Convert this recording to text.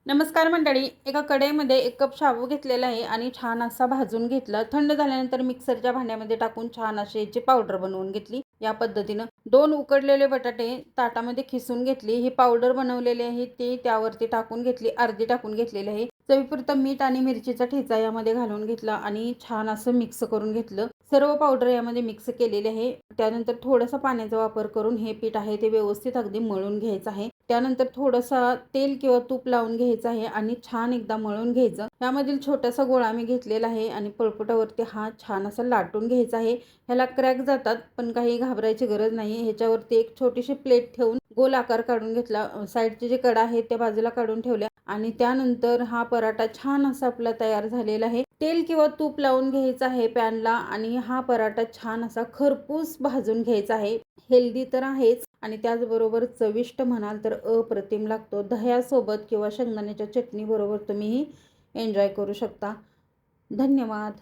नमस्कार मंडळी, एका कढईमध्ये 1 कप शाबू घेतलेला आहे आणि छान असा भाजून घेतला। थंड झाल्यानंतर मिक्सरच्या भांड्यामध्ये टाकून छान अशी याची पावडर बनवून घेतली। या पद्धतीने 2 उकडलेले बटाटे ताटामध्ये खिसून घेतली। ही पावडर बनवलेली आहे ती त्यावरती टाकून घेतली, अर्धी टाकून घेतलेली आहे। चवीपुरतं मीठ आणि मिरचीचा ठेचा यामध्ये घालून घेतला आणि छान असं मिक्स करून घेतलं। सर्व पावडर यामध्ये मिक्स केलेली आहे। त्यानंतर थोडासा पाण्याचा वापर करून हे पीठ आहे ते व्यवस्थित अगदी मळून घ्यायचं आहे। त्यानंतर थोडंसं तेल किंवा तूप लावून घ्यायचं आहे आणि छान एकदा मळून घ्यायचं। यामधील छोटासा गोळा मी घेतलेला आहे आणि पळपुटावरती हा छान असा लाटून घ्यायचा आहे। ह्याला क्रॅक जातात पण काही घाबरायची गरज नाही। ह्याच्यावरती एक छोटीशी प्लेट ठेवून गोल आकार काढून घेतला। साईडचे जे कडा आहेत त्या बाजूला काढून ठेवल्या आणि त्यानंतर हा पराठा छान असा आपला तयार झालेला आहे। तेल किंवा तूप लावून घ्यायचं आहे पॅनला आणि हा पराठा छान असा खरपूस भाजून घ्यायचा आहे। हेल्दी तर आहेच आणि त्याचबरोबर चविष्ट म्हणाल तर अप्रतिम लागतो। दह्यासोबत किंवा शेंगदाण्याच्या चटणी बरोबर तुम्ही एन्जॉय करू शकता। धन्यवाद।